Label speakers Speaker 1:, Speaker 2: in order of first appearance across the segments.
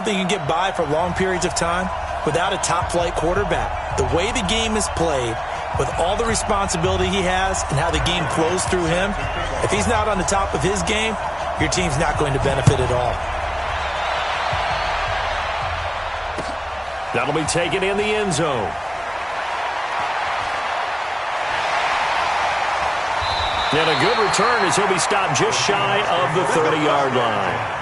Speaker 1: They can get by for long periods of time without a top-flight quarterback. The way the game is played, with all the responsibility he has and how the game flows through him, if he's not on the top of his game, your team's not going to benefit at all.
Speaker 2: That'll be taken in the end zone. And a good return as he'll be stopped just shy of the 30-yard line.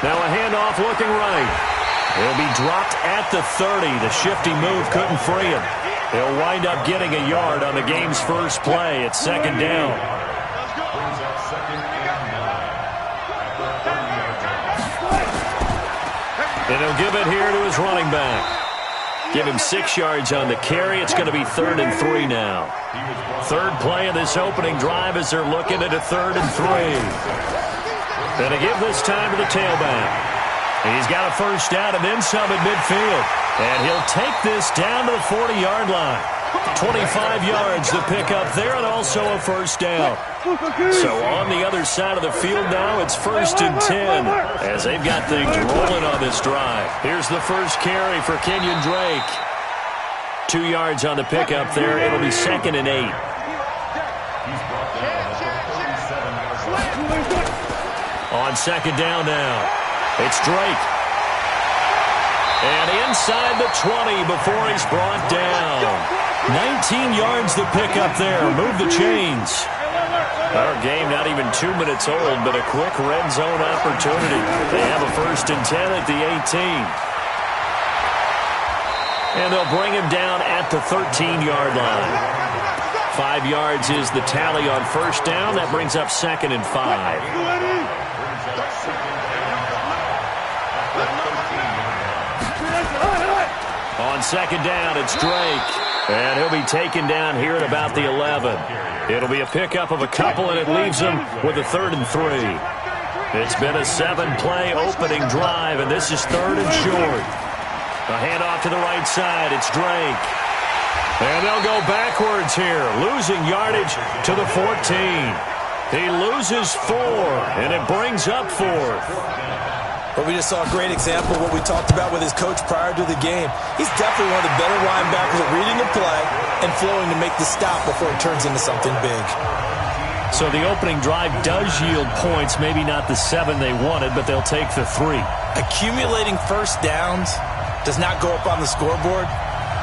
Speaker 2: Now a handoff looking right. He'll be dropped at the 30. The shifty move couldn't free him. He'll wind up getting a yard on the game's first play. It's second down. And he'll give it here to his running back. Give him 6 yards on the carry. It's going to be 3rd and 3 now. Third play of this opening drive as they're looking at a 3rd and 3. And to give this time to the tailback. He's got a first down and then some at midfield. And he'll take this down to the 40-yard line. 25 yards to pick up there and also a first down. So on the other side of the field now, it's 1st and 10 as they've got things rolling on this drive. Here's the first carry for Kenyon Drake. 2 yards on the pickup there. It'll be 2nd and 8. On second down now, it's Drake. And inside the 20 before he's brought down. 19 yards to pick up there. Move the chains. Our game not even 2 minutes old, but a quick red zone opportunity. They have a 1st and 10 at the 18. And they'll bring him down at the 13-yard line. 5 yards is the tally on first down. That brings up 2nd and 5. On second down, it's Drake. And he'll be taken down here at about the 11. It'll be a pickup of a couple, and it leaves him with a 3rd and 3. It's been a 7-play opening drive, and this is 3rd and short. A handoff to the right side. It's Drake. And they'll go backwards here, losing yardage to the 14. He loses 4, and it brings up 4th.
Speaker 1: But we just saw a great example of what we talked about with his coach prior to the game. He's definitely one of the better linebackers at reading the play and flowing to make the stop before it turns into something big.
Speaker 2: So the opening drive does yield points, maybe not the 7 they wanted, but they'll take the 3.
Speaker 1: Accumulating first downs does not go up on the scoreboard,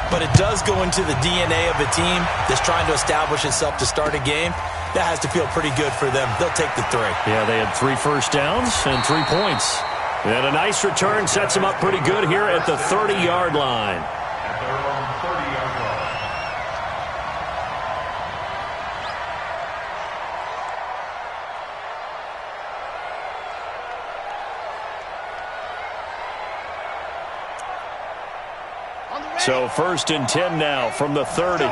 Speaker 1: but it does go into the DNA of a team that's trying to establish itself to start a game. That has to feel pretty good for them. They'll take the 3.
Speaker 2: Yeah, they had 3 first downs and 3 points. And a nice return sets him up pretty good here at the 30-yard line. So 1st and 10 now from the 30.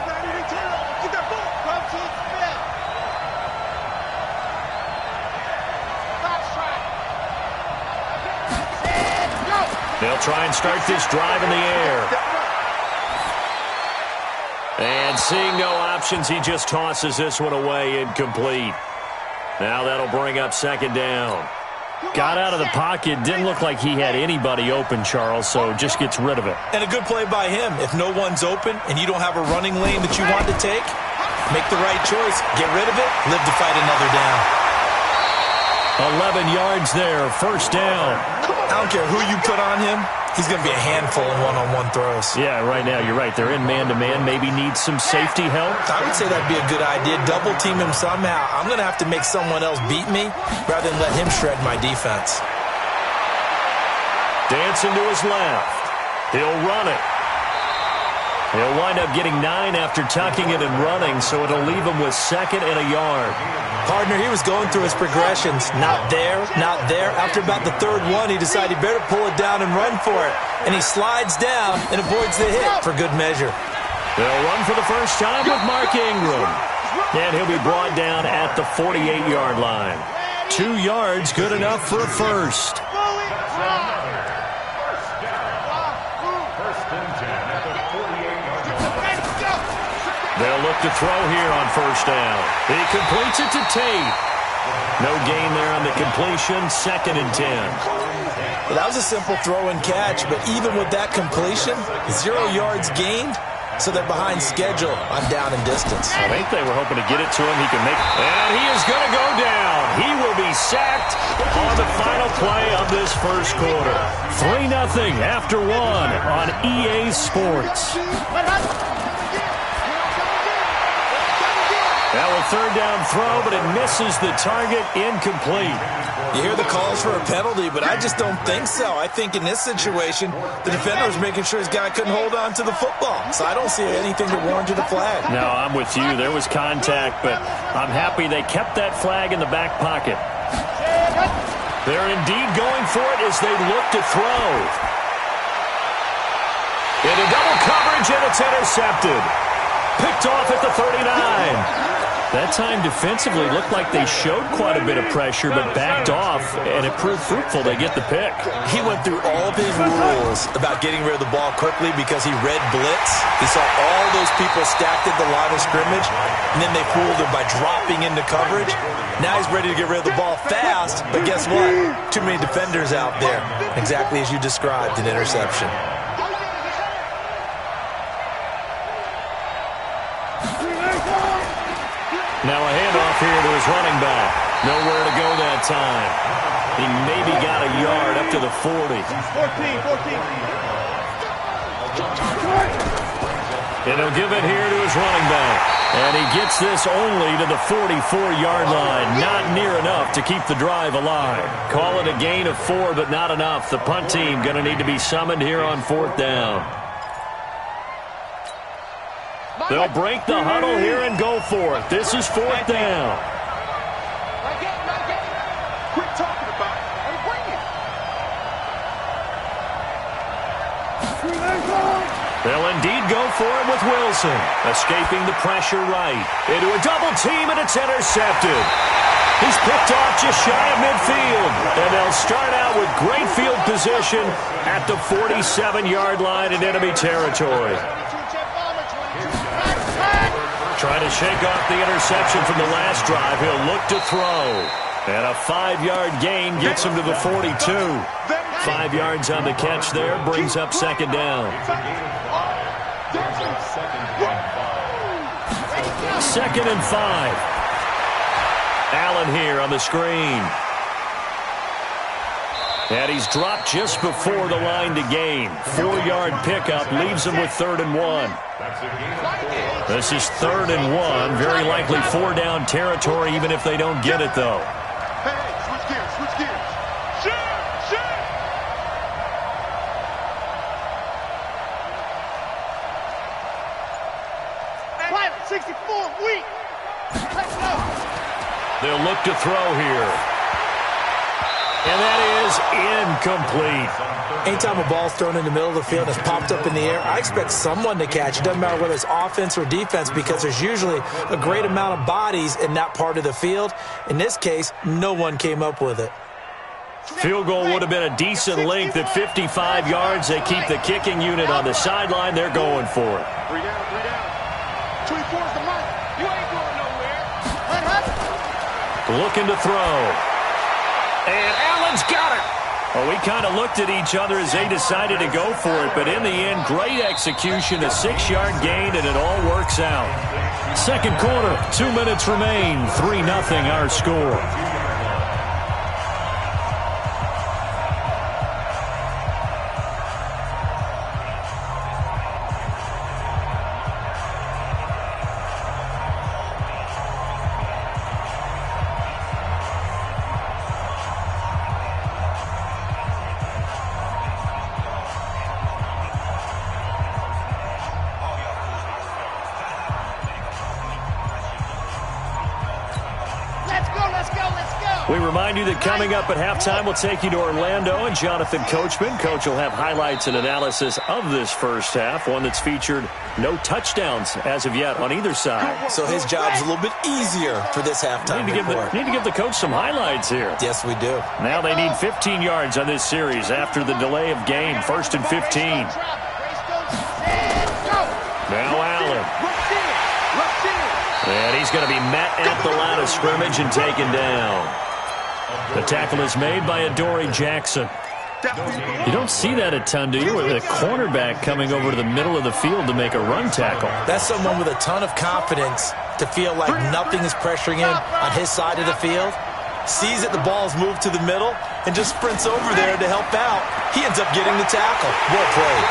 Speaker 2: They'll try and start this drive in the air. And seeing no options, he just tosses this one away incomplete. Now that'll bring up 2nd down. Got out of the pocket. Didn't look like he had anybody open, Charles, so just gets rid of it.
Speaker 1: And a good play by him. If no one's open and you don't have a running lane that you want to take, make the right choice. Get rid of it. Live to fight another down.
Speaker 2: 11 yards there. 1st down.
Speaker 1: I don't care who you put on him. He's going to be a handful in one-on-one throws.
Speaker 2: Yeah, right now, you're right. They're in man-to-man. Maybe need some safety help.
Speaker 1: I would say that'd be a good idea. Double team him somehow. I'm going to have to make someone else beat me rather than let him shred my defense.
Speaker 2: Dancing to his left. He'll run it. He'll wind up getting 9 after tucking it and running, so it'll leave him with 2nd and a yard.
Speaker 1: Partner, he was going through his progressions. Not there, not there. After about the 3rd one, he decided he better pull it down and run for it. And he slides down and avoids the hit for good measure.
Speaker 2: They'll run for the first time with Mark Ingram. And he'll be brought down at the 48-yard line. 2 yards, good enough for a first. They'll look to throw here on first down. He completes it to Tate. No gain there on the completion. 2nd and 10.
Speaker 1: Well, that was a simple throw and catch, but even with that completion, 0 yards gained, so they're behind schedule on down and distance.
Speaker 2: I think they were hoping to get it to him. He can make it. And he is going to go down. He will be sacked on the final play of this first quarter. 3-0 after 1 on EA Sports. Now a 3rd down throw, but it misses the target. Incomplete.
Speaker 1: You hear the calls for a penalty, but I just don't think so. I think in this situation, the defender was making sure his guy couldn't hold on to the football. So I don't see anything that warranted a flag.
Speaker 2: No, I'm with you. There was contact, but I'm happy they kept that flag in the back pocket. They're indeed going for it as they look to throw. Into double coverage, and it's intercepted. Picked off at the 39. That time defensively looked like they showed quite a bit of pressure, but backed off, and it proved fruitful. They get the pick.
Speaker 1: He went through all of his rules about getting rid of the ball quickly because he read blitz. He saw all those people stacked at the line of scrimmage, and then they fooled him by dropping into coverage. Now he's ready to get rid of the ball fast, but guess what? Too many defenders out there. Exactly as you described, an interception.
Speaker 2: Now a handoff here to his running back. Nowhere to go that time. He maybe got a yard up to the 40. 14. And he'll give it here to his running back. And he gets this only to the 44-yard line. Not near enough to keep the drive alive. Call it a gain of 4, but not enough. The punt team going to need to be summoned here on 4th down. They'll break the huddle here and go for it. This is 4th down.
Speaker 3: Quit talking about it and bring it.
Speaker 2: They'll indeed go for it with Wilson. Escaping the pressure right. Into a double team, and it's intercepted. He's picked off just shy of midfield. And they'll start out with great field position at the 47-yard line in enemy territory. Trying to shake off the interception from the last drive. He'll look to throw. And a 5-yard gain gets him to the 42. 5 yards on the catch there. Brings up 2nd down. 2nd and 5. Allen here on the screen. And he's dropped just before the line to gain. 4-yard pickup leaves him with 3rd and 1. This is 3rd and 1. Very likely 4-down territory, even if they don't get it, though.
Speaker 3: Hey, switch gears, switch gears. Shoot! Pilot 64, weak. Let's go.
Speaker 2: They'll look to throw here. And that is incomplete.
Speaker 1: Anytime a ball's thrown in the middle of the field and it's popped up in the air, I expect someone to catch. It doesn't matter whether it's offense or defense because there's usually a great amount of bodies in that part of the field. In this case, no one came up with it.
Speaker 2: Field goal would have been a decent length at 55 yards. They keep the kicking unit on the sideline. They're going for it.
Speaker 3: 3 down, 3 down. 24's the mark. You ain't going nowhere.
Speaker 2: Looking to throw. And Allen's got it. Well, we kind of looked at each other as they decided to go for it, but in the end, great execution, a 6-yard gain, and it all works out. 2nd quarter, 2 minutes remain, 3-0 our score. We remind you that coming up at halftime, we'll take you to Orlando and Jonathan Coachman. Coach will have highlights and analysis of this first half, one that's featured no touchdowns as of yet on either side.
Speaker 1: So his job's a little bit easier for this halftime report.
Speaker 2: Need to give the coach some highlights here.
Speaker 1: Yes, we do.
Speaker 2: Now they need 15 yards on this series after the delay of game. 1st and 15. Now Allen. And he's going to be met at the line of scrimmage and taken down. The tackle is made by Adoree Jackson. You don't see that a ton, do you? With a cornerback coming over to the middle of the field to make a run tackle.
Speaker 1: That's someone with a ton of confidence to feel like nothing is pressuring him on his side of the field. Sees that the ball's moved to the middle and just sprints over there to help out. He ends up getting the tackle. Well played.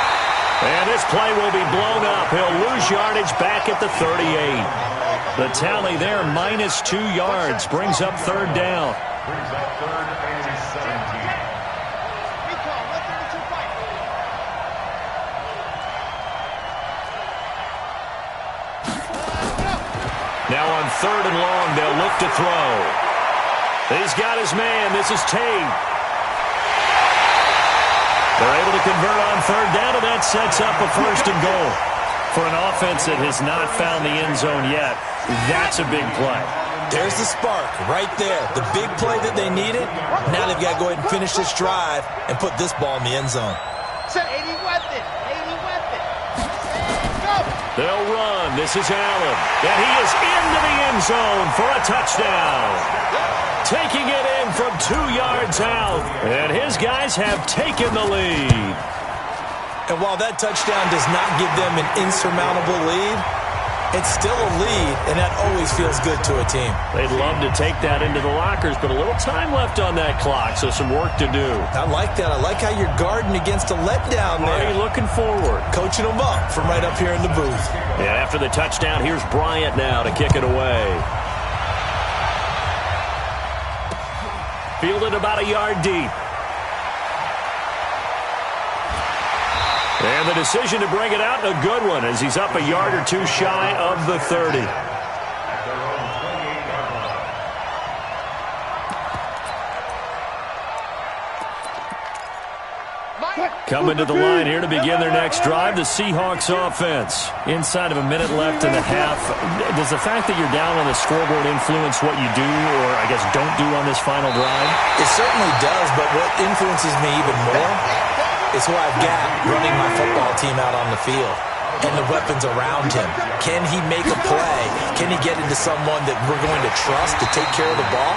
Speaker 2: And this play will be blown up. He'll lose yardage back at the 38. The tally there, -2 yards, brings up third down. Now on third and long, they'll look to throw. He's got his man. This is Tate. They're able to convert on third down, and that sets up a first and goal. For an offense that has not found the end zone yet, that's a big play.
Speaker 1: There's the spark right there. The big play that they needed. Now they've got to go ahead and finish this drive and put this ball in the end zone.
Speaker 2: They'll run. This is Allen. And he is into the end zone for a touchdown. Taking it in from 2 yards out. And his guys have taken the lead.
Speaker 1: And while that touchdown does not give them an insurmountable lead, it's still a lead, and that always feels good to a team.
Speaker 2: They'd love to take that into the lockers, but a little time left on that clock, so some work to do.
Speaker 1: I like that. I like how you're guarding against a letdown there.
Speaker 2: Already looking forward.
Speaker 1: Coaching them up from right up here in the booth.
Speaker 2: And after the touchdown, here's Bryant now to kick it away. Fielded about a yard deep. And the decision to bring it out, a good one, as he's up a yard or two shy of the 30. Coming to the line here to begin their next drive, the Seahawks offense. Inside of a minute left in the half, does the fact that you're down on the scoreboard influence what you do, or I guess don't do on this final drive?
Speaker 1: It certainly does, but what influences me even more is who I've got running my football team out on the field and the weapons around him. Can he make a play? Can he get into someone that we're going to trust to take care of the ball?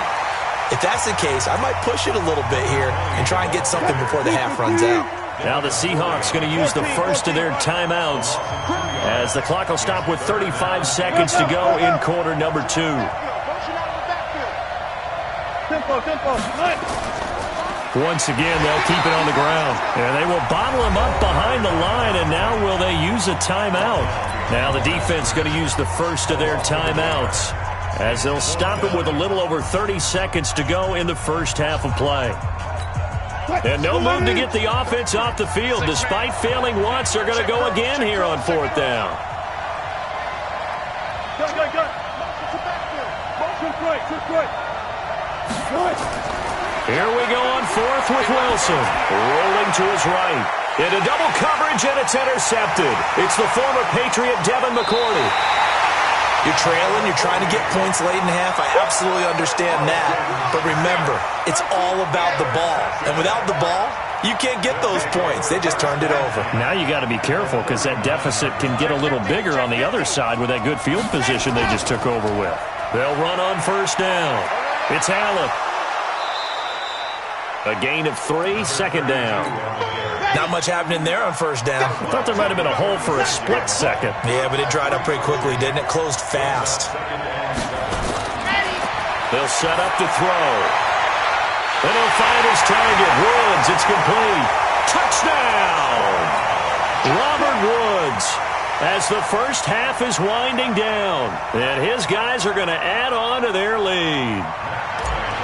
Speaker 1: If that's the case, I might push it a little bit here and try and get something before the half runs out.
Speaker 2: Now the Seahawks going to use the first of their timeouts as the clock will stop with 35 seconds to go in quarter number 2. Once again, they'll keep it on the ground. And they will bottle him up behind the line, and now will they use a timeout? Now the defense going to use the first of their timeouts as they'll stop it with a little over 30 seconds to go in the first half of play. And no move to get the offense off the field. Despite failing once, they're going to go again here on fourth down. Here we go on fourth with Wilson. Rolling to his right. Into double coverage, and it's intercepted. It's the former Patriot Devin McCourty.
Speaker 1: You're trailing, you're trying to get points late in half. I absolutely understand that. But remember, it's all about the ball. And without the ball, you can't get those points. They just turned it over.
Speaker 2: Now you got to be careful because that deficit can get a little bigger on the other side with that good field position they just took over with. They'll run on first down. It's Allen. A gain of 3, second down.
Speaker 1: Not much happening there on first down.
Speaker 2: I thought there might have been a hole for a split second.
Speaker 1: Yeah, but it dried up pretty quickly, didn't it? Closed fast.
Speaker 2: They'll set up to throw. And he'll find his target. Woods, it's complete. Touchdown! Robert Woods, as the first half is winding down. And his guys are going to add on to their lead.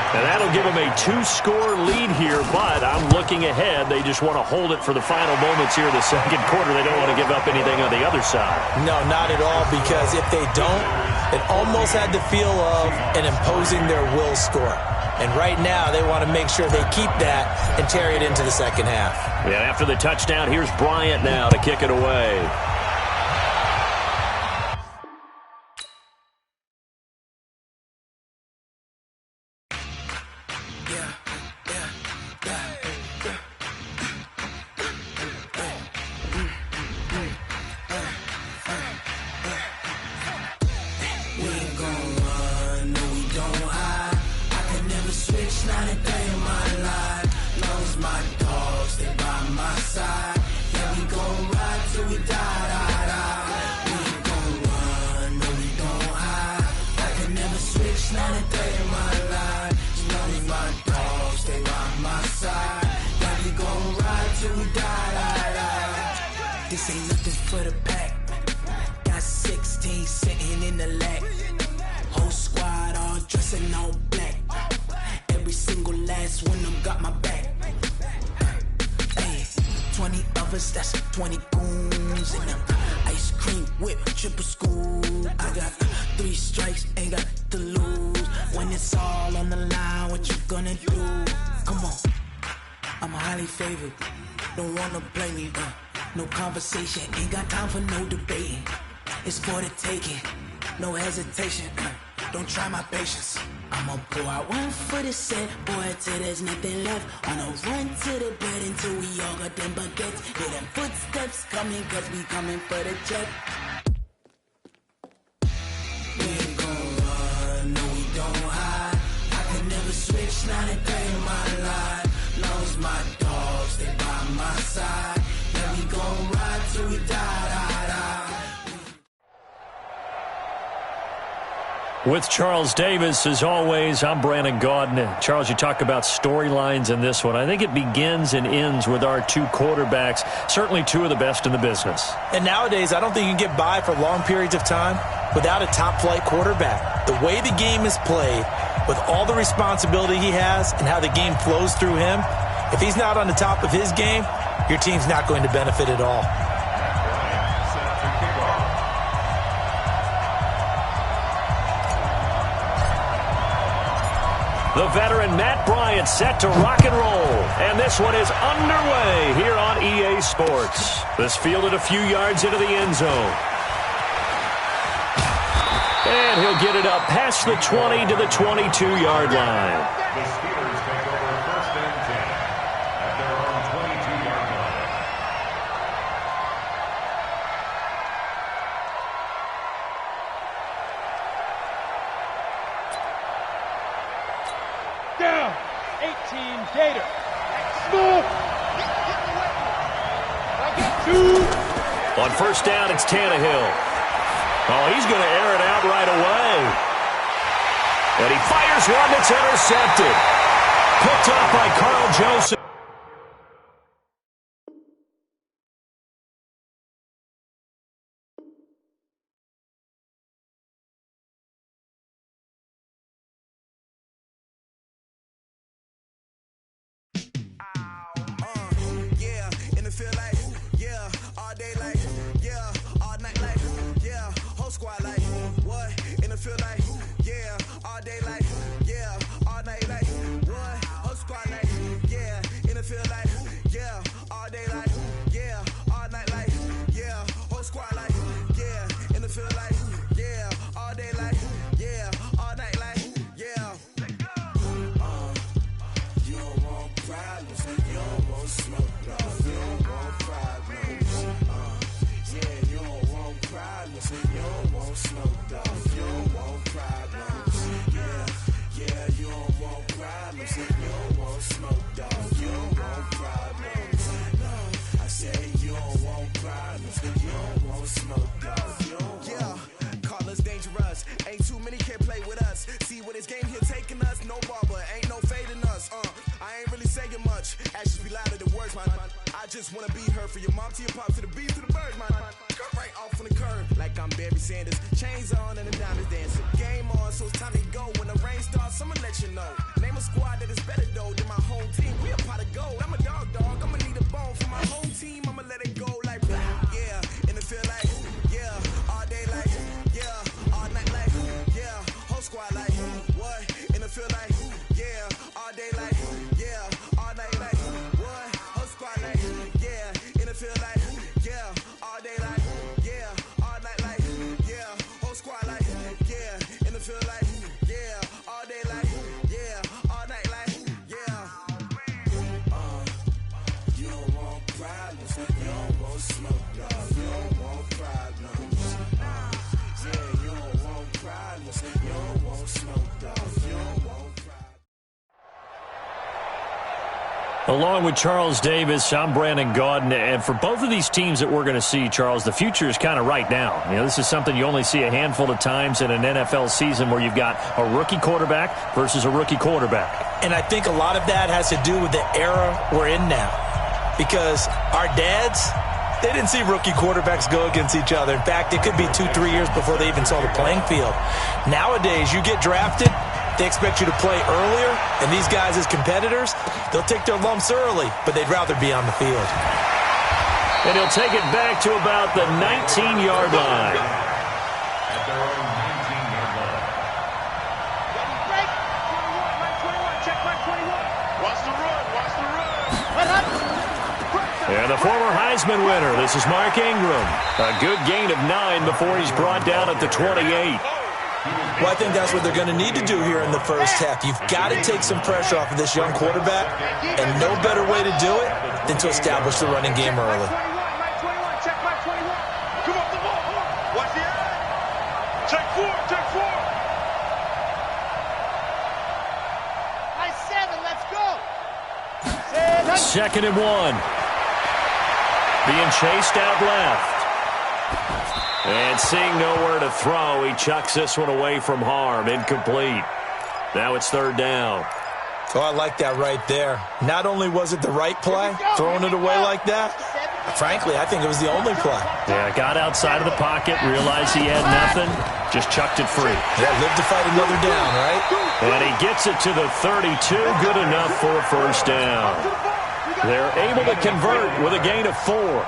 Speaker 2: And that'll give them a 2-score lead here, but I'm looking ahead. They just want to hold it for the final moments here in the second quarter. They don't want to give up anything on the other side.
Speaker 1: No, not at all, because if they don't, it almost had the feel of an imposing their will score. And right now, they want to make sure they keep that and carry it into the second half.
Speaker 2: And after the touchdown, here's Bryant now to kick it away.
Speaker 4: This ain't nothing for the pack. Got 16 sitting in the lap. Whole squad all dressing all black. Every single last one of them got my back. Hey, 20 of us, that's 20 goons in them. Ice cream whip, triple school. I got 3 strikes, ain't got to lose. When it's all on the line, what you gonna do? Come on, I'm highly favored. Don't wanna blame me, no conversation, ain't got time for no debating. It's for the taking, no hesitation, don't try my patience. I'ma pour out one for the set, boy, till there's nothing left. On a run to the bed until we all got them baguettes. Hear them footsteps coming, cause we coming for the check. We ain't gon' run, no we don't hide. I can never switch, not a day in my life. Long as my dogs, they by my side. Yeah, we gon' ride till we die.
Speaker 2: With Charles Davis, as always, I'm Brandon Gaudin. Charles, you talk about storylines in this one. I think it begins and ends with our 2 quarterbacks, certainly 2 of the best in the business.
Speaker 1: And nowadays, I don't think you can get by for long periods of time without a top-flight quarterback. The way the game is played, with all the responsibility he has and how the game flows through him, if he's not on the top of his game, your team's not going to benefit at all.
Speaker 2: The veteran Matt Bryant set to rock and roll. And this one is underway here on EA Sports. This fielded a few yards into the end zone. And he'll get it up past the 20 to the 22-yard line.
Speaker 5: The Steelers take over 1st and 10 at their own 22-yard line.
Speaker 3: Down, 18 Gator. Move.
Speaker 2: On 1st down, it's Tannehill. Oh, he's going to air it out right away. And he fires one that's intercepted. Picked up by Carl Joseph. Along with Charles Davis, I'm Brandon Gaudin. And for both of these teams that we're going to see, Charles, the future is kind of right now. You know, this is something you only see a handful of times in an NFL season where you've got a rookie quarterback versus a rookie quarterback.
Speaker 1: And I think a lot of that has to do with the era we're in now. Because our dads, They didn't see rookie quarterbacks go against each other. In fact, it could be 2-3 years before they even saw the playing field. Nowadays, you get drafted, they expect you to play earlier, and these guys as competitors, they'll take their lumps early, but they'd rather be on the field.
Speaker 2: And he'll take it back to about the 19-yard line.
Speaker 5: At their own 19-yard line.
Speaker 3: Break. 21, Mike 21. Check Mike 21. Watch the run. Watch the run.
Speaker 2: And the former Heisman winner, this is Mark Ingram. A good gain of 9 before he's brought down at the 28.
Speaker 1: Well, I think that's what they're going to need to do here in the first half. You've got to take some pressure off of this young quarterback, and no better way to do it than to establish the running game early.
Speaker 3: Mike 21. Check Mike 21. Come on, come on, come on. Watch the edge. Check 4. Check 4.
Speaker 6: High 7, let's go.
Speaker 2: 2nd and 1. Being chased out left. And seeing nowhere to throw, he chucks this one away from harm. Incomplete. Now it's 3rd down.
Speaker 1: Oh, I like that right there. Not only was it the right play, throwing it away like that, frankly, I think it was the only play.
Speaker 2: Yeah, got outside of the pocket, realized he had nothing, just chucked it free.
Speaker 1: Yeah, live to fight another down, right?
Speaker 2: And he gets it to the 32, good enough for a 1st down. They're able to convert with a gain of 4.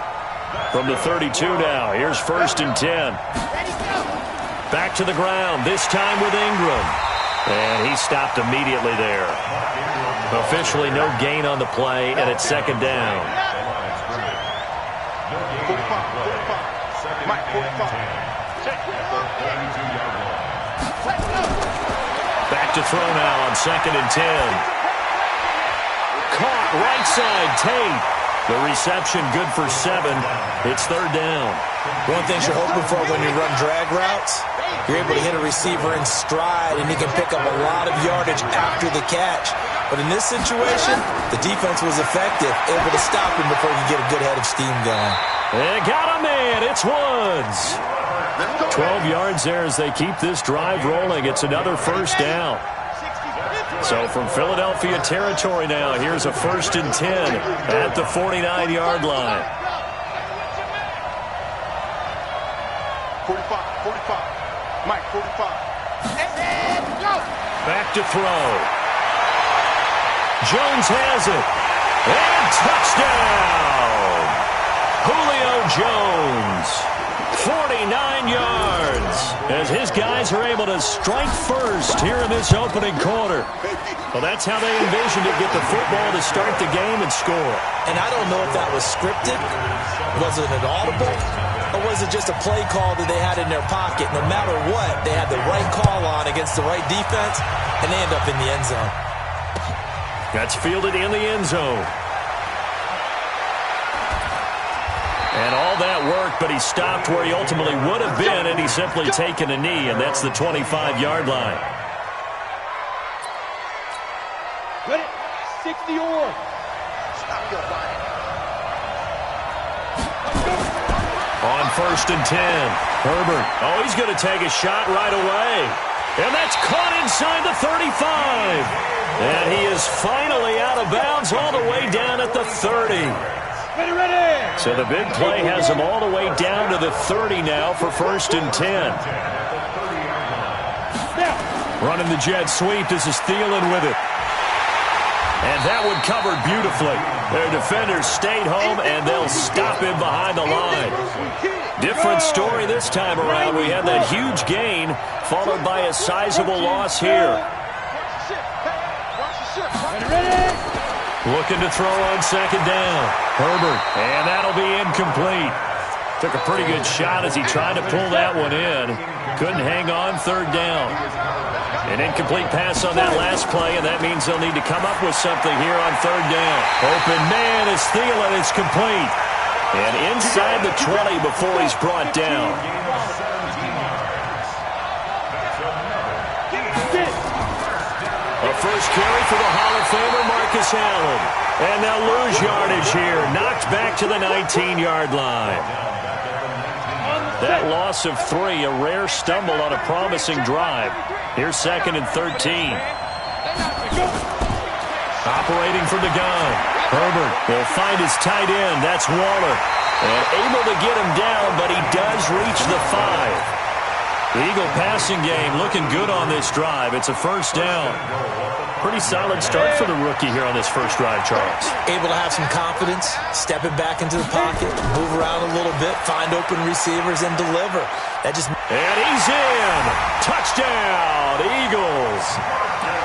Speaker 2: From the 32 now, here's 1st and 10. Back to the ground, this time with Ingram. And he stopped immediately there. Officially no gain on the play, and it's 2nd down.
Speaker 3: 45. Mike 45.
Speaker 2: Back to throw now on 2nd and 10. Caught right side, Tate. The reception good for 7. It's 3rd down.
Speaker 1: One thing you're hoping for when you run drag routes, you're able to hit a receiver in stride, and he can pick up a lot of yardage after the catch. But in this situation, the defense was effective, able to stop him before he could get a good head of steam going.
Speaker 2: They got a man. It's Woods. 12 yards there as they keep this drive rolling. It's another 1st down. So from Philadelphia territory now, here's a 1st and 10 at the 49-yard line.
Speaker 3: 45. Mike 45.
Speaker 2: Back to throw. Jones has it. And touchdown! Julio Jones. 49 yards as his guys are able to strike first here in this opening quarter. Well, that's how they envisioned it, get the football to start the game and score.
Speaker 1: And I don't know if that was scripted, was it an audible, or was it just a play call that they had in their pocket? No matter what, they had the right call on against the right defense, and they end up in the end zone.
Speaker 2: That's fielded in the end zone. And all that worked, but he stopped where he ultimately would have been, and he's simply taken a knee, and that's the 25-yard line.
Speaker 3: Ready? 60 or.
Speaker 6: Stop your body.
Speaker 2: On 1st and 10, Herbert. Oh, he's going to take a shot right away. And that's caught inside the 35. And he is finally out of bounds all the way down at the 30.
Speaker 3: Ready, ready.
Speaker 2: So the big play has him all the way down to the 30 now for 1st and 10. Running the jet sweep. This is Thielen with it. And that one covered beautifully. Their defenders stayed home, and they'll stop him behind the line. Different story this time around. We had that huge gain, followed by a sizable loss here. Looking to throw on 2nd down. Herbert, and that'll be incomplete. Took a pretty good shot as he tried to pull that one in. Couldn't hang on, 3rd down. An incomplete pass on that last play, and that means they'll need to come up with something here on 3rd down. Open man is Thielen. It's complete. And inside the 20 before he's brought down. A first carry for the Hall of Famer, Marcus Allen. And they'll lose yardage here. Knocked back to the 19-yard line. That loss of 3, a rare stumble on a promising drive. Here's 2nd and 13. Operating from the gun. Herbert will find his tight end. That's Waller. And able to get him down, but he does reach the 5. The Eagle passing game looking good on this drive. It's a first down. Pretty solid start for the rookie here on this first drive, Charles.
Speaker 1: Able to have some confidence, step it back into the pocket, move around a little bit, find open receivers, and deliver. And
Speaker 2: he's in. Touchdown, Eagles.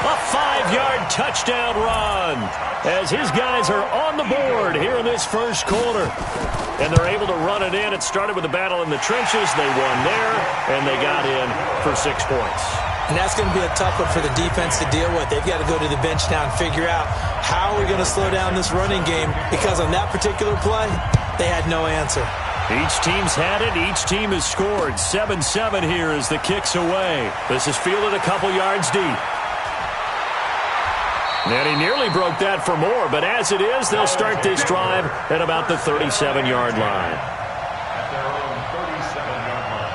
Speaker 2: A 5-yard touchdown run as his guys are on the board here in this first quarter. And they're able to run it in. It started with a battle in the trenches. They won there, and they got in for 6 points.
Speaker 1: And that's going to be a tough one for the defense to deal with. They've got to go to the bench now and figure out how are we going to slow down this running game, because on that particular play, they had no answer.
Speaker 2: Each team's had it. Each team has scored. 7-7 here as the kick's away. This is fielded a couple yards deep. And he nearly broke that for more, but as it is, they'll start this drive at about the 37-yard line.
Speaker 5: At their own 37-yard line.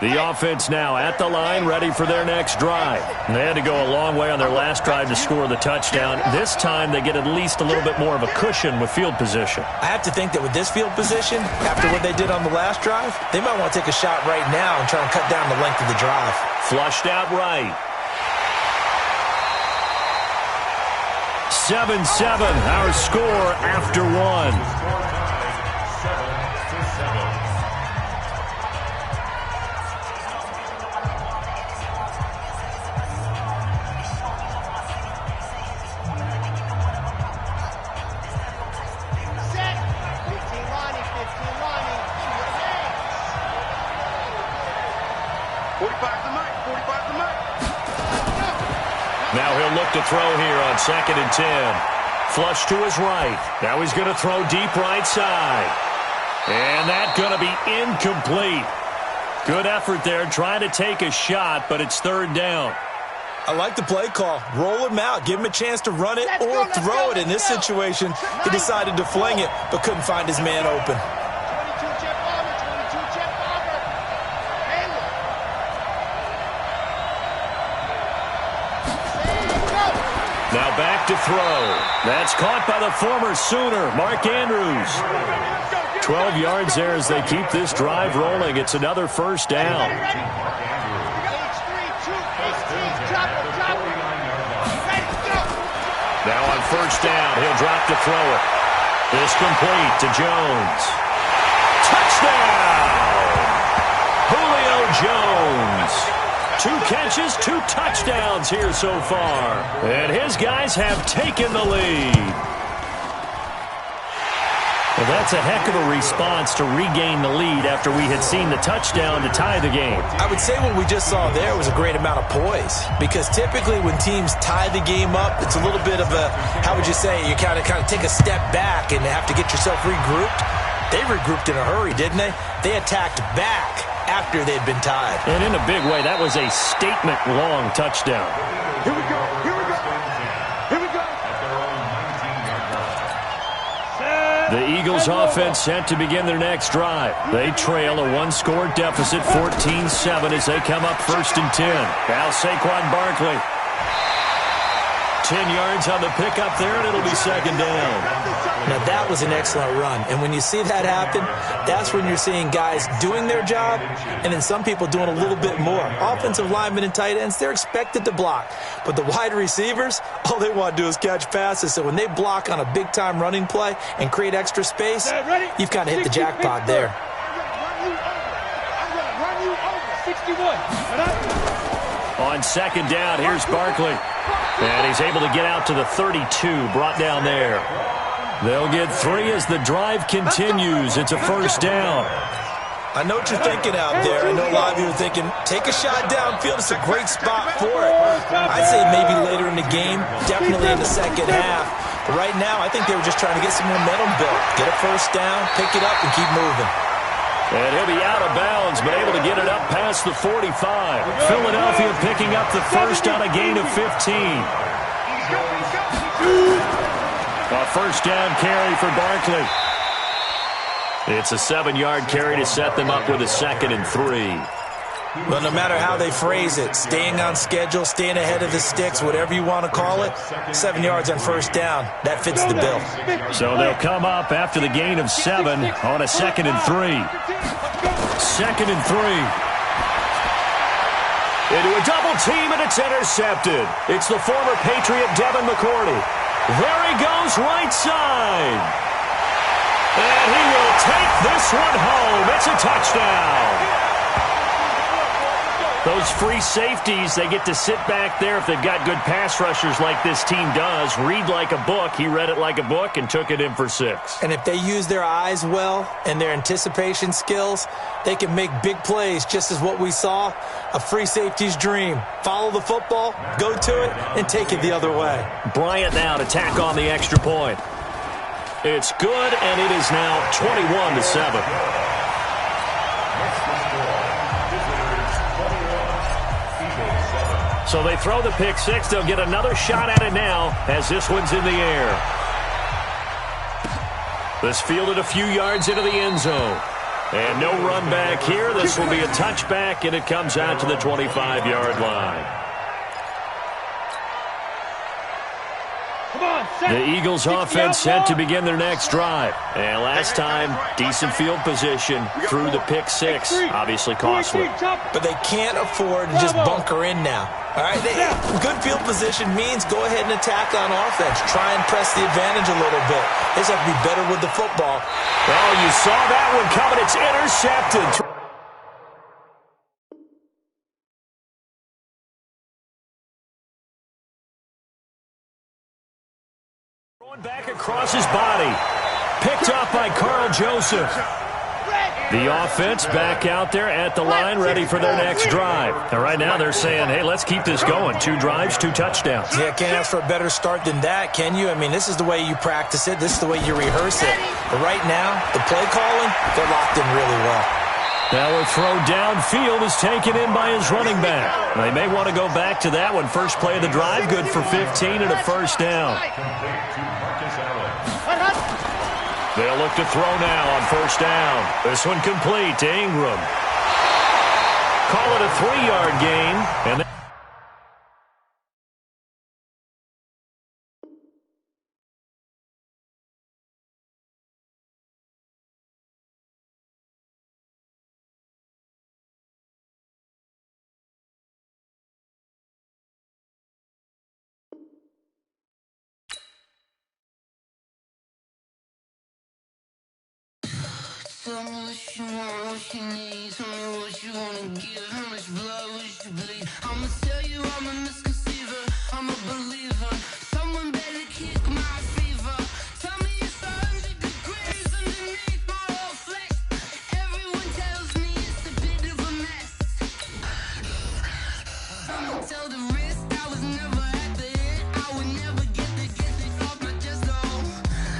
Speaker 2: The offense now at the line, ready for their next drive. And they had to go a long way on their last drive to score the touchdown. This time they get at least a little bit more of a cushion with field position.
Speaker 1: I have to think that with this field position, after what they did on the last drive, they might want to take a shot right now and try and cut down the length of the drive.
Speaker 2: Flushed out right. 7-7, our score after one. Now he'll look to throw here on 2nd and 10. Flush to his right. Now he's going to throw deep right side. And that's going to be incomplete. Good effort there trying to take a shot, but it's 3rd down.
Speaker 1: I like the play call. Roll him out. Give him a chance to run it or throw it. In this situation, he decided to fling it, but couldn't find his man open.
Speaker 2: Now back to throw. That's caught by the former Sooner, Mark Andrews. 12 yards there as they keep this drive rolling. It's another first down. Now on first down, he'll drop to throw it. This complete to Jones. Touchdown! Julio Jones. 2 catches, 2 touchdowns here so far. And his guys have taken the lead. Well, that's a heck of a response to regain the lead after we had seen the touchdown to tie the game.
Speaker 1: I would say what we just saw there was a great amount of poise, because typically when teams tie the game up, it's a little bit of a, how would you say, you kind of take a step back and have to get yourself regrouped. They regrouped in a hurry, didn't they? They attacked back after they'd been tied.
Speaker 2: And in a big way, that was a statement-long touchdown.
Speaker 3: Here we go. Here we go. Here we go.
Speaker 2: The Eagles offense set to begin their next drive. They trail a 1-score deficit, 14-7, as they come up 1st and 10. Now Saquon Barkley. 10 yards on the pickup there, and it'll be 2nd down.
Speaker 1: Now, that was an excellent run. And when you see that happen, that's when you're seeing guys doing their job and then some people doing a little bit more. Offensive linemen and tight ends, they're expected to block. But the wide receivers, all they want to do is catch passes. So when they block on a big-time running play and create extra space, you've kind of hit the jackpot there.
Speaker 3: I'm going to run you over. 61.
Speaker 2: On 2nd down, here's Barkley. And he's able to get out to the 32, brought down there. They'll get 3 as the drive continues. It's a first down.
Speaker 1: I know what you're thinking out there. I know a lot of you are thinking, take a shot downfield. It's a great spot for it. I'd say maybe later in the game, definitely in the second half. But right now, I think they were just trying to get some momentum built. Get a first down, pick it up, and keep moving.
Speaker 2: And he'll be out of bounds, but able to get it up past the 45. Philadelphia picking up the first on a gain of 15. A first down carry for Barkley. It's a 7-yard carry to set them up with a 2nd and 3.
Speaker 1: Well, no matter how they phrase it, staying on schedule, staying ahead of the sticks, whatever you want to call it, 7 yards on first down, that fits the bill.
Speaker 2: So they'll come up after the gain of 7 on a 2nd and 3. 2nd and 3. Into a double team, and it's intercepted. It's the former Patriot Devin McCourty. There he goes, right side. And he will take this one home. It's a touchdown. Those free safeties, they get to sit back there if they've got good pass rushers like this team does. Read like a book. He read it like a book and took it in for 6.
Speaker 1: And if they use their eyes well and their anticipation skills, they can make big plays, just as what we saw, a free safety's dream. Follow the football, go to it, and take it the other way.
Speaker 2: Bryant now to tack on the extra point. It's good, and it is now 21-7. So they throw the pick 6. They'll get another shot at it now as this one's in the air. This fielded a few yards into the end zone. And no run back here. This will be a touchback, and it comes out to the 25-yard line. The Eagles offense set to begin their next drive. And last time, decent field position through the pick 6. Obviously costly.
Speaker 1: But they can't afford to just bunker in now. All right, good field position means go ahead and attack on offense. Try and press the advantage a little bit. They just have to be better with the football.
Speaker 2: Oh, you saw that one coming. It's intercepted. Going back across his body. Picked up by Carl Joseph. The offense back out there at the line, ready for their next drive. And right now they're saying, hey, let's keep this going. 2 drives, 2 touchdowns.
Speaker 1: Yeah, can't ask for a better start than that, can you? I mean, this is the way you practice it. This is the way you rehearse it. But right now, the play calling, they're locked in really well.
Speaker 2: Now a throw downfield is taken in by his running back. They may want to go back to that one. First play of the drive, good for 15 and a first down. They'll look to throw now on first down. This one complete to Ingram. Call it a 3-yard gain. And
Speaker 7: Tell me what you want, what you need. Tell me what you wanna give. How much blood would you bleed? I'ma tell you I'm a misconceiver. I'm a believer. Someone better kick my fever. Tell me it's 100 degrees underneath my whole flesh. Everyone tells me it's a bit of a mess. Someone tell the wrist I was never at the end. I would never get the off my chest though.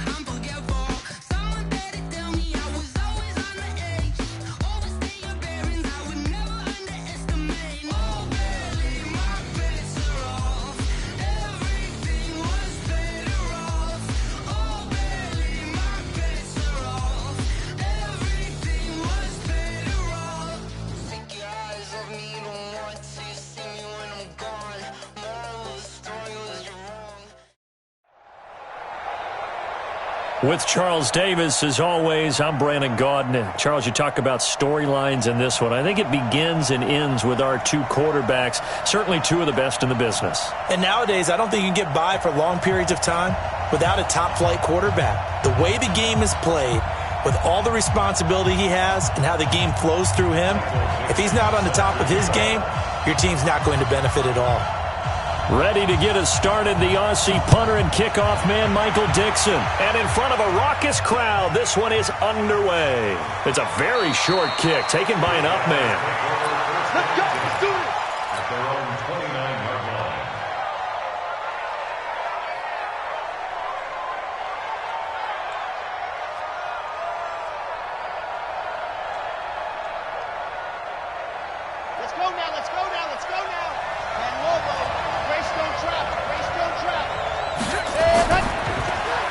Speaker 7: I'm forgetful. Someone better tell me I was always on the edge. Overstay your bearings, I would never underestimate. Oh baby, my bets are off. Everything was better off. Oh baby, my bets are off. Everything was better off. Take your eyes off me, you don't want to see me when I'm gone. Moral of the story was you're wrong.
Speaker 2: with Charles Davis, as always, I'm Brandon Gaudin. Charles, you talk about storylines in this one. I think it begins and ends with our 2 quarterbacks, certainly 2 of the best in the business.
Speaker 1: And nowadays, I don't think you can get by for long periods of time without a top-flight quarterback. The way the game is played, with all the responsibility he has and how the game flows through him, if he's not on the top of his game, your team's not going to benefit at all.
Speaker 2: Ready to get us started, the Aussie punter and kickoff man, Michael Dixon. And in front of a raucous crowd, this one is underway. It's a very short kick taken by an up man.
Speaker 3: Let's go. Let's do it.
Speaker 5: At their own 29-yard line.
Speaker 6: Let's go now, let's go now, let's go now. And Lobo, race don't travel, race don't travel.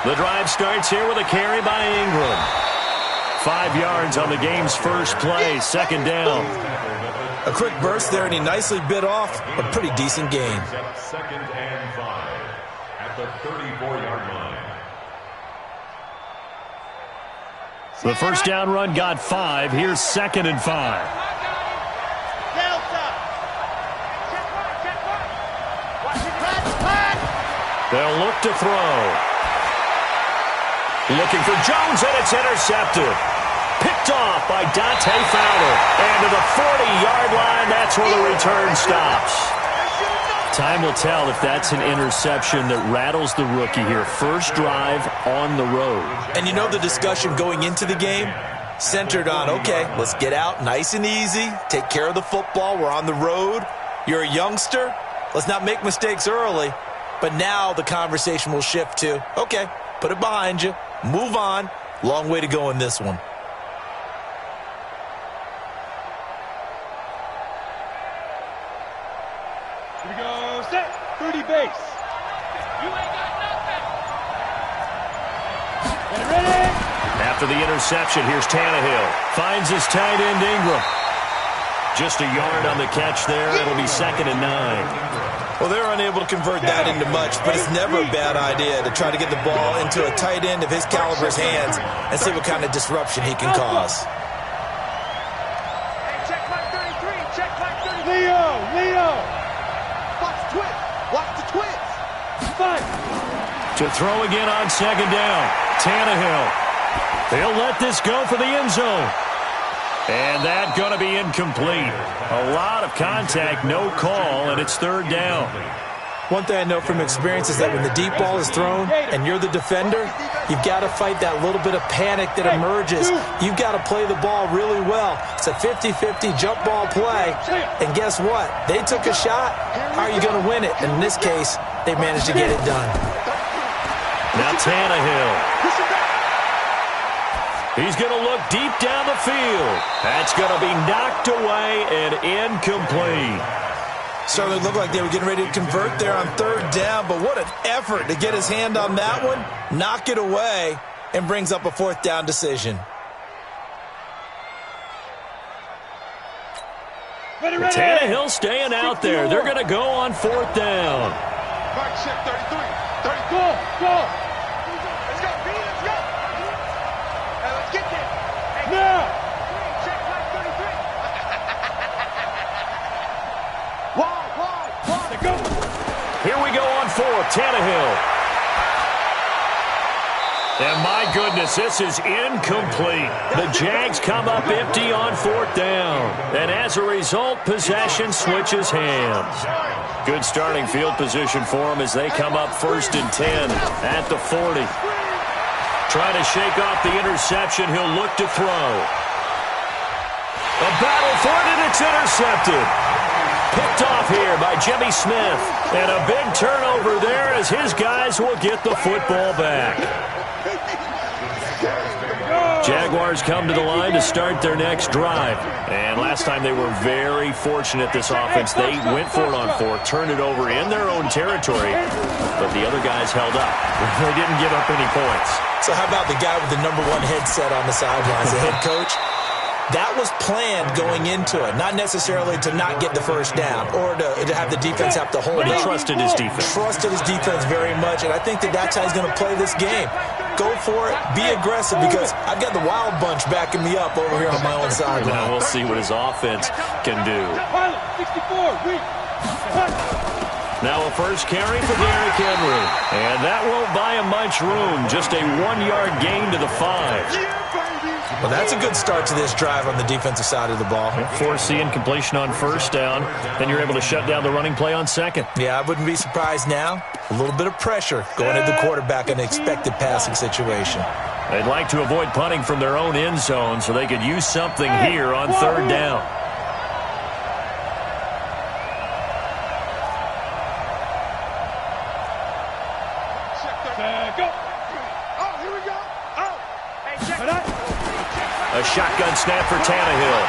Speaker 2: The drive starts here with a carry by Ingram. 5 yards on the game's first play, second down.
Speaker 1: A quick burst there, and he nicely bit off a pretty decent gain.
Speaker 5: Second and 5 at the 34-yard line.
Speaker 2: The first down run got 5. Here's 2nd and 5. They'll look to throw. Looking for Jones, and it's intercepted. Picked off by Dante Fowler. And to the 40-yard line, that's where the return stops. Time will tell if that's an interception that rattles the rookie here. First drive on the road.
Speaker 1: And you know the discussion going into the game? Centered on, okay, let's get out nice and easy. Take care of the football. We're on the road. You're a youngster. Let's not make mistakes early. But now the conversation will shift to, okay, put it behind you. Move on. Long way to go in this one.
Speaker 3: Here we go, set, 30 base. You ain't got nothing. Get ready.
Speaker 2: After the interception, here's Tannehill. Finds his tight end Ingram. Just a yard on the catch there. It'll be 2nd and 9.
Speaker 1: Well, they're unable to convert that into much, but it's never a bad idea to try to get the ball into a tight end of his caliber's hands and see what kind of disruption he can cause.
Speaker 3: Hey, check my 33, check my 33. Leo. Watch the twins. Watch the twins. Fight.
Speaker 2: To throw again on 2nd down. Tannehill. They'll let this go for the end zone. And that's going to be incomplete. A lot of contact, no call, and it's 3rd down.
Speaker 1: One thing I know from experience is that when the deep ball is thrown and you're the defender, you've got to fight that little bit of panic that emerges. You've got to play the ball really well. It's a 50-50 jump ball play. And guess what? They took a shot. How are you going to win it? And in this case, they managed to get it done.
Speaker 2: Now Tannehill. He's going to look deep down the field. That's going to be knocked away and incomplete.
Speaker 1: Certainly looked like they were getting ready to convert there on 3rd down, but what an effort to get his hand on that one, knock it away, and brings up a 4th down decision.
Speaker 2: Tannehill staying out there. They're going to go on 4th down.
Speaker 3: Right, check 33. 30. Go. Let's go, B, let's go. Hey, let's get there. Hey, now. Check my 33. Wide. Go.
Speaker 2: Here we go on 4th. Tannehill. And my goodness, this is incomplete. The Jags come up empty on 4th down. And as a result, possession switches hands. Good starting field position for them as they come up 1st and 10 at the 40. Trying to shake off the interception. He'll look to throw. A battle for it, and it's intercepted. Picked off here by Jimmy Smith. And a big turnover there as his guys will get the football back. Jaguars come to the line to start their next drive. And last time they were very fortunate, this offense. They went for it on 4th, turned it over in their own territory, but the other guys held up. They didn't give up any points.
Speaker 1: So how about the guy with the #1 headset on the sidelines, the head coach? That was planned going into it, not necessarily to not get the first down or to have the defense have to hold
Speaker 2: He
Speaker 1: up.
Speaker 2: trusted his defense.
Speaker 1: Trusted his defense very much, and I think that's how he's going to play this game. Go for it, be aggressive, because I've got the wild bunch backing me up over here on my own sideline.
Speaker 2: Now we'll see what his offense can do. Now a first carry for Derrick Henry. And that won't buy him much room. Just a 1-yard gain to the 5.
Speaker 1: Well, that's a good start to this drive on the defensive side of the ball.
Speaker 2: Force the incompletion on 1st down. Then you're able to shut down the running play on 2nd.
Speaker 1: Yeah, I wouldn't be surprised now. A little bit of pressure going at the quarterback in an expected passing situation.
Speaker 2: They'd like to avoid punting from their own end zone so they could use something here on 3rd down. A shotgun snap for Tannehill.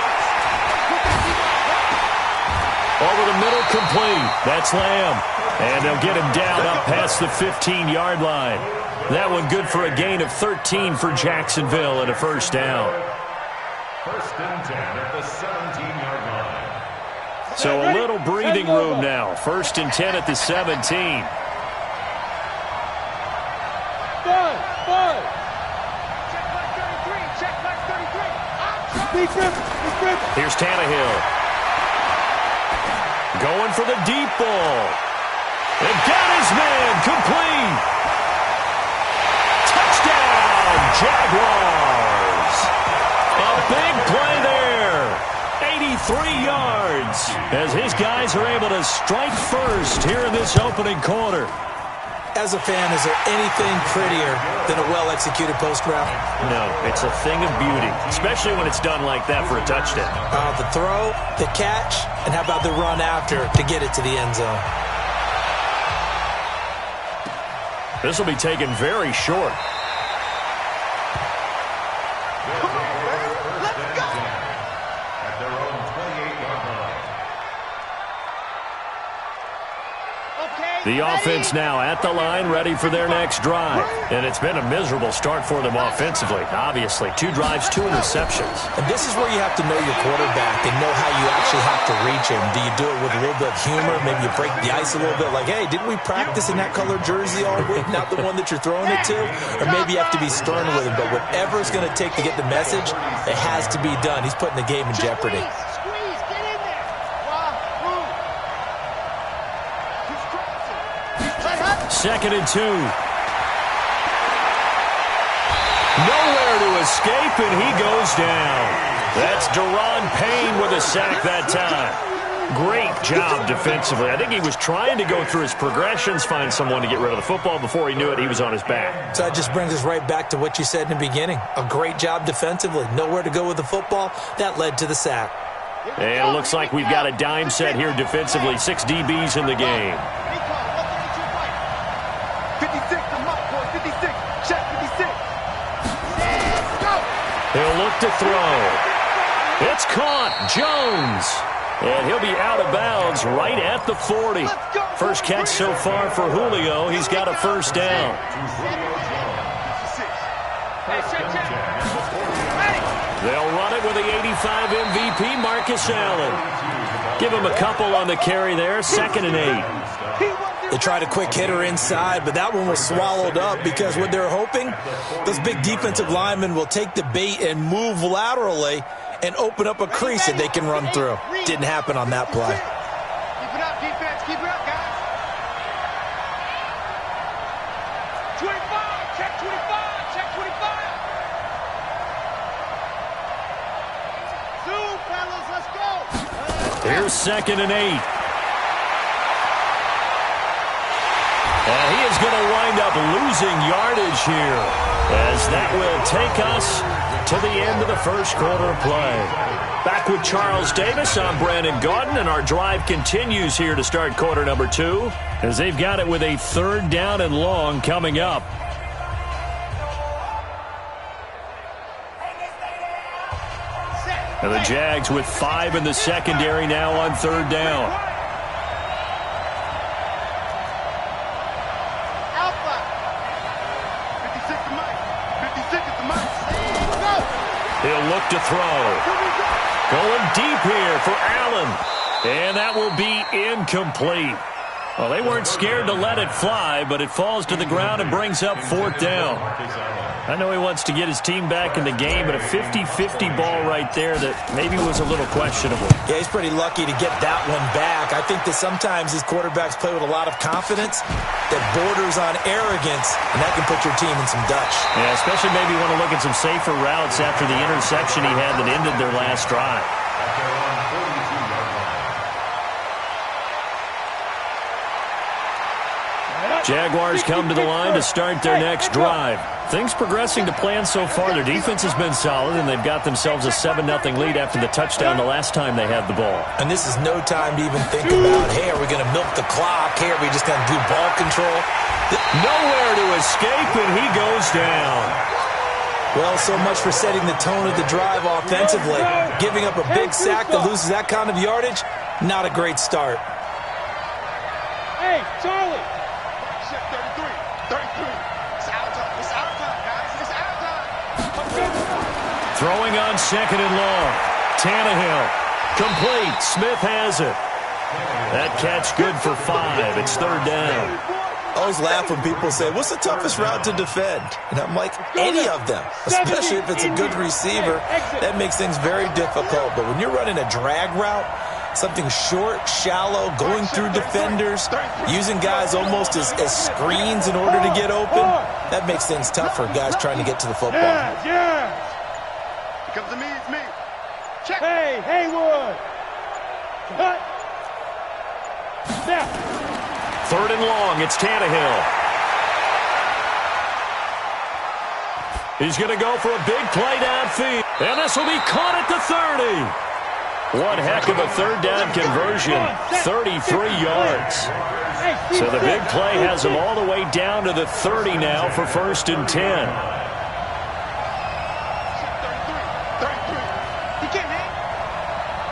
Speaker 2: Over the middle, complete. That's Lamb. And they'll get him down up past the 15-yard line. That one good for a gain of 13 for Jacksonville and a 1st down.
Speaker 5: 1st and 10 at the 17-yard line.
Speaker 2: So a little breathing room now. 1st and 10 at the 17. Here's Tannehill. Going for the deep ball. And got his man complete. Touchdown, Jaguars. A big play there. 83 yards as his guys are able to strike first here in this opening quarter.
Speaker 1: As a fan, is there anything prettier than a well-executed post route?
Speaker 2: No, it's a thing of beauty, especially when it's done like that for a touchdown.
Speaker 1: The throw, the catch, and how about the run after to get it to the end zone?
Speaker 2: This will be taken very short. The offense now at the line, ready for their next drive. And it's been a miserable start for them offensively, obviously. 2 drives, 2 interceptions.
Speaker 1: And this is where you have to know your quarterback and know how you actually have to reach him. Do you do it with a little bit of humor? Maybe you break the ice a little bit. Like, hey, didn't we practice in that color jersey all week? Not the one that you're throwing it to? Or maybe you have to be stern with him. But whatever it's going to take to get the message, it has to be done. He's putting the game in jeopardy.
Speaker 6: Squeeze, get in there.
Speaker 2: Second and 2. Nowhere to escape, and he goes down. That's Daron Payne with a sack that time. Great job defensively. I think he was trying to go through his progressions, find someone to get rid of the football. Before he knew it, he was on his back.
Speaker 1: So that just brings us right back to what you said in the beginning. A great job defensively. Nowhere to go with the football. That led to the sack.
Speaker 2: And it looks like we've got a dime set here defensively. 6 DBs in the game.
Speaker 3: 56, the mark, boy. 56. Check 56.
Speaker 2: He'll look to throw. It's caught. Jones. And he'll be out of bounds right at the 40. First catch so far for Julio. He's got a first down. They'll run it with the 85 MVP, Marcus Allen. Give him a couple on the carry there. 2nd and 8.
Speaker 1: They tried a quick hitter inside, but that one was swallowed up because what they're hoping, those big defensive linemen will take the bait and move laterally and open up a crease that they can run through. Didn't happen on that play.
Speaker 6: Keep it up, defense. Keep it up, guys. 25. Check 25. Check 25. Zoom, fellas. Let's go.
Speaker 2: Here's 2nd and 8. And he is going to wind up losing yardage here, as that will take us to the end of the first quarter play. Back with Charles Davis, I'm Brandon Gaudin, and our drive continues here to start quarter number 2, as they've got it with a 3rd down and long coming up. And the Jags with 5 in the secondary now on 3rd down. He'll look to throw. Going deep here for Allen. And that will be incomplete. Well, they weren't scared to let it fly, but it falls to the ground and brings up 4th down. I know he wants to get his team back in the game, but a 50-50 ball right there that maybe was a little questionable.
Speaker 1: Yeah, he's pretty lucky to get that one back. I think that sometimes these quarterbacks play with a lot of confidence that borders on arrogance, and that can put your team in some Dutch.
Speaker 2: Yeah, especially maybe want to look at some safer routes after the interception he had that ended their last drive. Jaguars come to the line to start their next drive. Things progressing to plan so far. Their defense has been solid, and they've got themselves a 7-0 lead after the touchdown the last time they had the ball.
Speaker 1: And this is no time to even think about, hey, are we going to milk the clock? Hey, are we just going to do ball control?
Speaker 2: Nowhere to escape, and he goes down.
Speaker 1: Well, so much for setting the tone of the drive offensively. Giving up a big sack that loses that kind of yardage, not a great start.
Speaker 3: Hey, Charlie.
Speaker 6: 33. It's our time. It's our time, guys. It's our time.
Speaker 2: Throwing on 2nd and long. Tannehill. Complete. Smith has it. That catch good for 5. It's third down.
Speaker 1: I always laugh when people say, what's the toughest route to defend? And I'm like, any of them, especially if it's a good receiver. That makes things very difficult. But when you're running a drag route, something short, shallow, going through defenders, using guys almost as screens in order to get open, that makes things tough for guys trying to get to the football.
Speaker 6: Here comes to me, it's me. Check. Hey, Haywood. Cut. Snap.
Speaker 2: Third and long, it's Tannehill. He's going to go for a big play downfield. And this will be caught at the 30. One heck of a third down conversion, 33 yards. So the big play has him all the way down to the 30 now for first and 10.
Speaker 6: 33. He can't hang.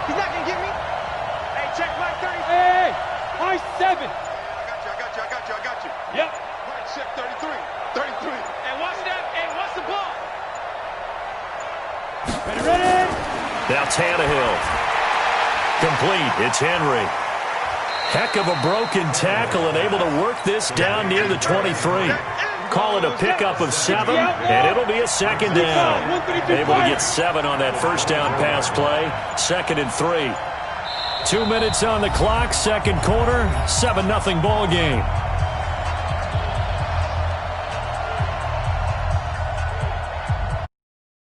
Speaker 6: He's not going to get me. Hey, check right 30. Hey, high 7. I got you. Yep. Right, check 33. And watch that. And watch the ball. Ready.
Speaker 2: Now Tannehill. Complete. It's Henry. Heck of a broken tackle and able to work this down near the 23. Call it a pickup of 7, and it'll be a second down. Able to get 7 on that first down pass play. Second and 3. 2 minutes on the clock, second quarter, 7-0 ball game.